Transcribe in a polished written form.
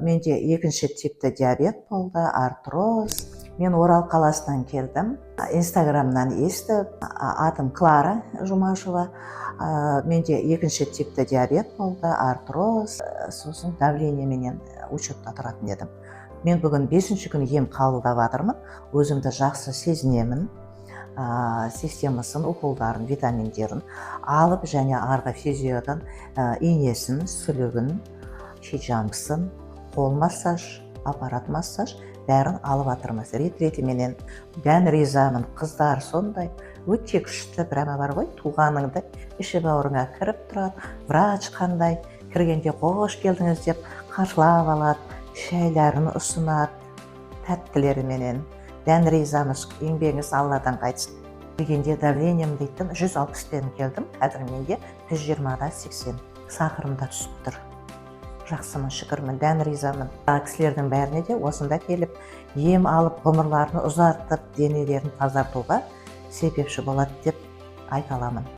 менде екінші типті диабет болды, артроз. Мен Орал қаласынан келдім. Инстаграмнан естіп, атым Клара Жұмашева. Менде екінші типті диабет болды, артроз, сосын давление менен учетта тұратын едім. Мен бүгін 5-ші күні ем қабылдап жатырмын. Өзімді жақсы сезінемін. Системасын, уколдарын, витаминдерін алып, және арғы физиодан инесін, сүлігін, хиджамсын, қол массаж, аппарат массаж бәрін алып жатырмыз. Ретременен бән ризамын. Қыздар сондай өте күшті, прямо бар ғой, туғаныңды іші бауырыңа кіріп тұрады. Врач қандай кіргенде қош келдіңіз деп қарсылап алады, шайларын ұсынады, тәттілеріменен. Бән ризамыз, еңбегіңіз Алладан қайтсын. Келгенде давлением дейтін 160-тен келдім, қазір менде 120-80. Сахарым да түсіп тұр. Жақсымын, шүкірмін, бән ризамын. Кісілердің бәріне де осында келіп, ем алып, ғұмырларын ұзартып, денелерін тазартуға себепші болады деп айта аламын.